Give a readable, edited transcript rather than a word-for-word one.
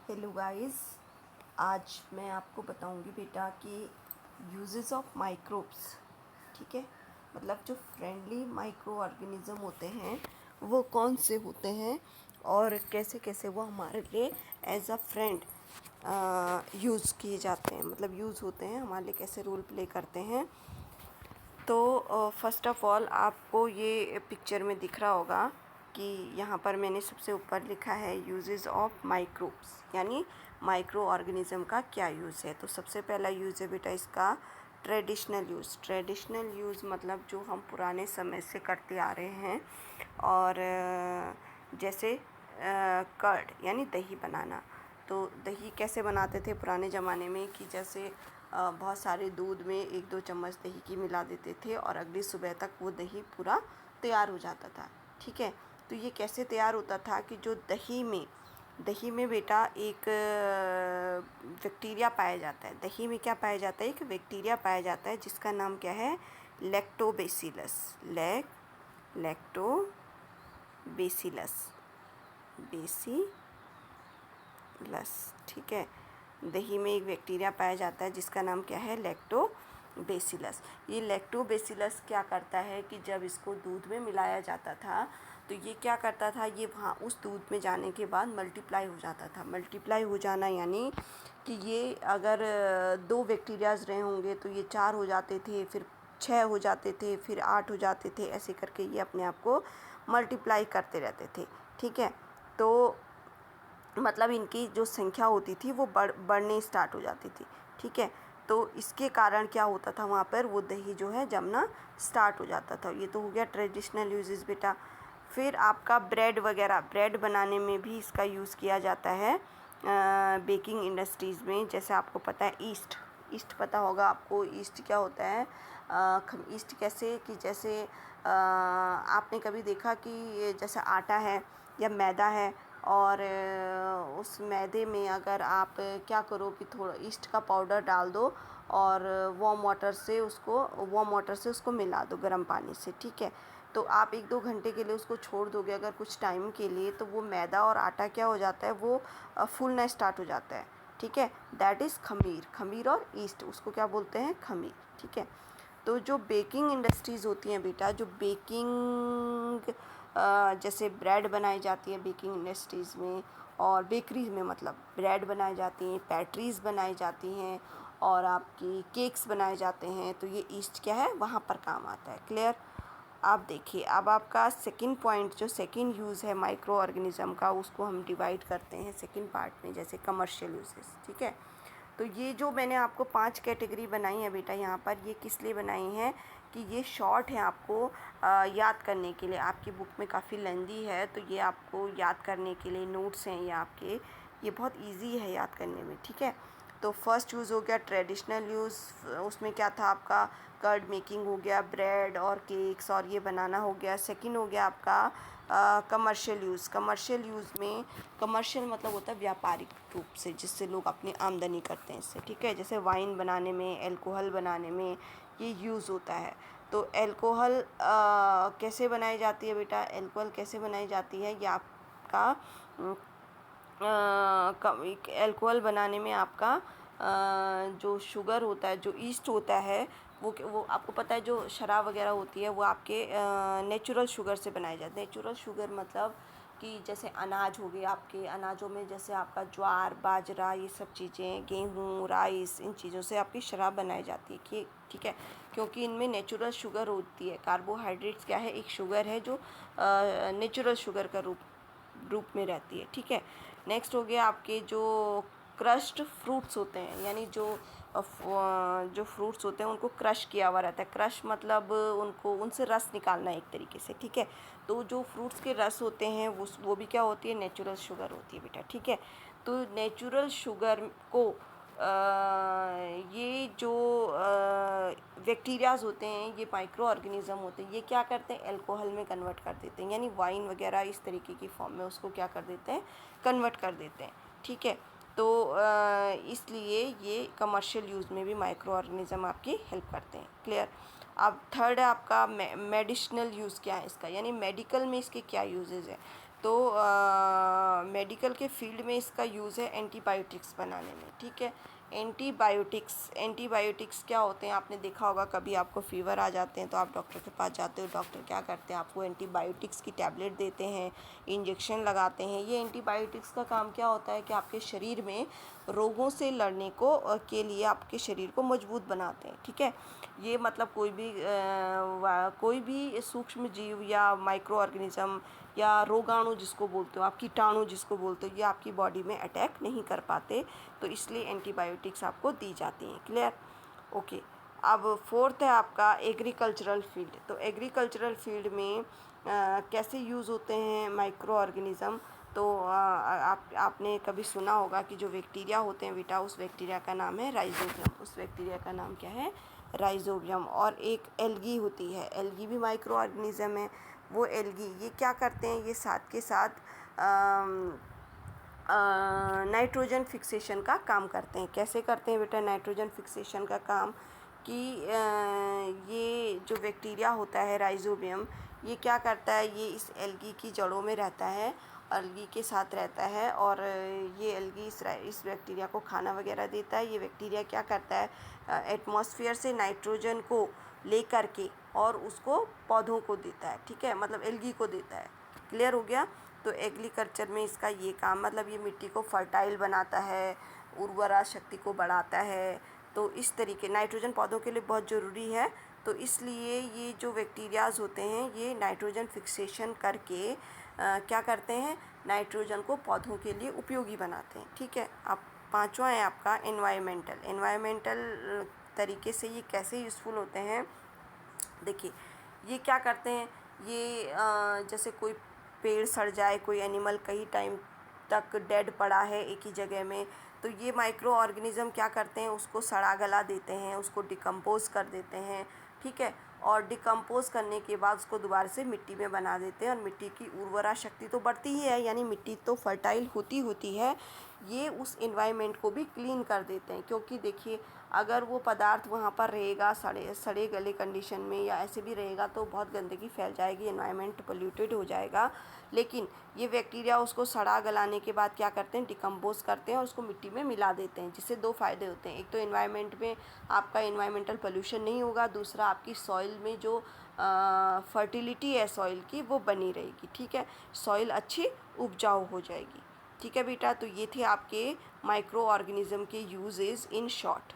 Hello guys, आज मैं आपको बताऊंगी बेटा कि यूजेस ऑफ माइक्रोब्स। ठीक है, मतलब जो फ्रेंडली माइक्रो ऑर्गेनिज्म होते हैं वो कौन से होते हैं और कैसे कैसे वो हमारे लिए एज अ फ्रेंड यूज़ किए जाते हैं, मतलब यूज़ होते हैं हमारे लिए, कैसे रोल प्ले करते हैं। तो फर्स्ट ऑफ ऑल आपको ये पिक्चर में दिख रहा होगा कि यहाँ पर मैंने सबसे ऊपर लिखा है यूजेस ऑफ माइक्रोब्स, यानी माइक्रो ऑर्गेनिज्म का क्या यूज़ है। तो सबसे पहला यूज़ है बेटा इसका ट्रेडिशनल यूज़। ट्रेडिशनल यूज़ मतलब जो हम पुराने समय से करते आ रहे हैं, और जैसे कर्ड यानी दही बनाना। तो दही कैसे बनाते थे पुराने ज़माने में कि जैसे बहुत सारे दूध में 1-2 चम्मच दही की मिला देते थे और अगली सुबह तक वो दही पूरा तैयार हो जाता था। ठीक है, तो ये कैसे तैयार होता था कि जो दही में बेटा एक बैक्टीरिया पाया जाता है। दही में क्या पाया जाता है? एक बैक्टीरिया पाया जाता है जिसका नाम क्या है? लैक्टोबैसिलस। लैक्टोबैसिलस। ठीक है, दही में एक बैक्टीरिया पाया जाता है जिसका नाम क्या है? लैक्टोबैसिलस। ये लैक्टोबैसिलस क्या करता है कि जब इसको दूध में मिलाया जाता था तो ये क्या करता था, ये वहाँ उस दूध में जाने के बाद मल्टीप्लाई हो जाता था। मल्टीप्लाई हो जाना यानी कि ये अगर 2 बैक्टीरियाज रहे होंगे तो ये 4 हो जाते थे, फिर 6 हो जाते थे, फिर 8 हो जाते थे, ऐसे करके ये अपने आप को मल्टीप्लाई करते रहते थे। ठीक है, तो मतलब इनकी जो संख्या होती थी वो बढ़ने स्टार्ट हो जाती थी। ठीक है, तो इसके कारण क्या होता था, वहाँ पर वो दही जो है जमना स्टार्ट हो जाता था। ये तो हो गया ट्रेडिशनल यूजेस बेटा। फिर आपका ब्रेड वगैरह, ब्रेड बनाने में भी इसका यूज़ किया जाता है बेकिंग इंडस्ट्रीज़ में। जैसे आपको पता है ईस्ट पता होगा आपको। ईस्ट क्या होता है? ईस्ट कैसे कि जैसे आपने कभी देखा कि ये जैसे आटा है या मैदा है, और उस मैदे में अगर आप क्या करो कि थोड़ा ईस्ट का पाउडर डाल दो और वार्म वाटर से उसको मिला दो गर्म पानी से। ठीक है, तो आप 1-2 घंटे के लिए उसको छोड़ दोगे अगर कुछ टाइम के लिए, तो वो मैदा और आटा क्या हो जाता है, वो फूलना स्टार्ट हो जाता है। ठीक है, दैट इज़ खमीर और ईस्ट, उसको क्या बोलते हैं? खमीर। ठीक है, तो जो बेकिंग इंडस्ट्रीज़ होती हैं बेटा, जो बेकिंग जैसे ब्रेड बनाई जाती है बेकिंग इंडस्ट्रीज़ में और बेकरीज में, मतलब ब्रेड बनाई जाती हैं, पैट्रीज़ बनाई जाती हैं और आपकी केक्स बनाए जाते हैं, तो ये ईस्ट क्या है, वहाँ पर काम आता है। क्लियर? आप देखिए, अब आपका सेकंड पॉइंट, जो सेकंड यूज़ है माइक्रो ऑर्गेनिज्म का, उसको हम डिवाइड करते हैं सेकंड पार्ट में, जैसे कमर्शियल यूजेस। ठीक है, तो ये जो मैंने आपको 5 कैटेगरी बनाई है बेटा यहाँ पर, ये किस लिए बनाई हैं कि ये शॉर्ट है आपको याद करने के लिए। आपकी बुक में काफ़ी लेंदी है, तो ये आपको याद करने के लिए नोट्स हैं ये आपके, ये बहुत इजी है याद करने में। ठीक है, तो फर्स्ट यूज़ हो गया ट्रेडिशनल यूज़, उसमें क्या था आपका? कर्ड मेकिंग हो गया, ब्रेड और केक्स और ये बनाना हो गया। सेकंड हो गया आपका कमर्शियल यूज़। कमर्शियल यूज़ में, कमर्शियल मतलब होता है व्यापारिक रूप से, जिससे लोग अपनी आमदनी करते हैं इससे। ठीक है, जैसे वाइन बनाने में, अल्कोहल बनाने में ये यूज़ होता है। तो अल्कोहल कैसे बनाई जाती है बेटा? अल्कोहल कैसे बनाई जाती है, ये आपका अल्कोहल बनाने में आपका जो शुगर होता है, जो ईस्ट होता है, वो आपको पता है, जो शराब वगैरह होती है वो आपके नेचुरल शुगर से बनाई जाती है। नेचुरल शुगर मतलब कि जैसे अनाज हो गए, आपके अनाजों में जैसे आपका ज्वार, बाजरा, ये सब चीज़ें, गेहूँ, राइस, इन चीज़ों से आपकी शराब बनाई जाती है। कि ठीक है, क्योंकि इनमें नेचुरल शुगर होती है। कार्बोहाइड्रेट्स क्या है? एक शुगर है जो नेचुरल शुगर का रूप में रहती है। ठीक है, नेक्स्ट हो गया आपके जो क्रश्ड फ्रूट्स होते हैं, यानी जो फ्रूट्स होते हैं उनको क्रश किया हुआ रहता है। क्रश मतलब उनसे रस निकालना एक तरीके से। ठीक है, तो जो फ्रूट्स के रस होते हैं वो भी क्या होती है? नेचुरल शुगर होती है बेटा। ठीक है, तो नेचुरल शुगर को ये जो बैक्टीरियाज होते हैं, ये माइक्रो ऑर्गेनिज्म होते हैं, ये क्या करते हैं? अल्कोहल में कन्वर्ट कर देते हैं, यानी वाइन वगैरह इस तरीके की फॉर्म में उसको क्या कर देते हैं? कन्वर्ट कर देते हैं। ठीक है, तो इसलिए ये कमर्शियल यूज़ में भी माइक्रो ऑर्गेनिज्म आपकी हेल्प करते हैं। क्लियर? अब थर्ड है आपका मेडिसिनल यूज़। क्या है इसका? यानी मेडिकल में इसके क्या यूजेज़ है? तो मेडिकल के फील्ड में इसका यूज़ है एंटीबायोटिक्स बनाने में, ठीक है। एंटीबायोटिक्स क्या होते हैं, आपने देखा होगा कभी आपको फीवर आ जाते हैं तो आप डॉक्टर के पास जाते हो, डॉक्टर क्या करते हैं, आपको एंटीबायोटिक्स की टैबलेट देते हैं, इंजेक्शन लगाते हैं। ये एंटीबायोटिक्स का काम क्या होता है कि आपके शरीर में रोगों से लड़ने को के लिए आपके शरीर को मजबूत बनाते हैं, ठीक है। ये मतलब कोई भी सूक्ष्म जीव या माइक्रो ऑर्गेनिज्म या रोगाणु जिसको बोलते हो आप, कीटाणु जिसको बोलते हो, ये आपकी बॉडी में अटैक नहीं कर पाते, तो इसलिए एंटीबायोटिक्स आपको दी जाती हैं। क्लियर? ओके। अब फोर्थ है आपका एग्रीकल्चरल फील्ड। तो एग्रीकल्चरल फील्ड में कैसे यूज़ होते हैं माइक्रो ऑर्गेनिज़म, तो आपने कभी सुना होगा कि जो बैक्टीरिया होते हैं बेटा, उस बैक्टीरिया का नाम है राइजोबियम। उस बैक्टीरिया का नाम क्या है? राइजोबियम। और एक एल्गी होती है, एल्गी भी माइक्रो ऑर्गेनिज़म है। वो एल्गी ये क्या करते हैं, ये साथ के साथ नाइट्रोजन फिक्सेशन का काम करते हैं। कैसे करते हैं बेटा नाइट्रोजन फिक्सेशन का काम, कि ये जो बैक्टीरिया होता है राइजोबियम, ये क्या करता है, ये इस एल्गी की जड़ों में रहता है, एल्गी के साथ रहता है, और ये एल्गी इस बैक्टीरिया को खाना वगैरह देता है। ये बैक्टीरिया क्या करता है, एटमॉस्फेयर से नाइट्रोजन को ले करके और उसको पौधों को देता है, ठीक है, मतलब एल्गी को देता है। क्लियर हो गया? तो एग्रीकल्चर में इसका ये काम, मतलब ये मिट्टी को फर्टाइल बनाता है, उर्वरा शक्ति को बढ़ाता है। तो इस तरीके नाइट्रोजन पौधों के लिए बहुत ज़रूरी है, तो इसलिए ये जो बैक्टीरियाज़ होते हैं ये नाइट्रोजन फिक्सेशन करके क्या करते हैं, नाइट्रोजन को पौधों के लिए उपयोगी बनाते हैं, ठीक है। अब पांचवा है आपका एनवायरमेंटल तरीके से ये कैसे यूज़फुल होते हैं। देखिए ये क्या करते हैं, ये जैसे कोई पेड़ सड़ जाए, कोई एनिमल कई टाइम तक डेड पड़ा है एक ही जगह में, तो ये माइक्रो ऑर्गेनिज़म क्या करते हैं, उसको सड़ा गला देते हैं, उसको डिकम्पोज़ कर देते हैं, ठीक है। और डिकम्पोज़ करने के बाद उसको दोबारा से मिट्टी में बना देते हैं, और मिट्टी की उर्वरा शक्ति तो बढ़ती ही है, यानी मिट्टी तो फर्टाइल होती है। ये उस एनवायरनमेंट को भी क्लीन कर देते हैं, क्योंकि देखिए अगर वो पदार्थ वहाँ पर रहेगा सड़े गले कंडीशन में या ऐसे भी रहेगा तो बहुत गंदगी फैल जाएगी, एनवायरनमेंट पोल्यूटेड हो जाएगा। लेकिन ये बैक्टीरिया उसको सड़ा गलाने के बाद क्या करते हैं, डिकम्पोज करते हैं और उसको मिट्टी में मिला देते हैं, जिससे दो फ़ायदे होते हैं। एक तो एनवायरनमेंट में आपका एनवायरमेंटल पोल्यूशन नहीं होगा, दूसरा आपकी सॉइल में जो फर्टिलिटी है सॉइल की वो बनी रहेगी, ठीक है, सॉइल अच्छी उपजाऊ हो जाएगी, ठीक है बेटा। तो ये थे आपके माइक्रो ऑर्गेनिज़म के यूजेस इन शॉर्ट।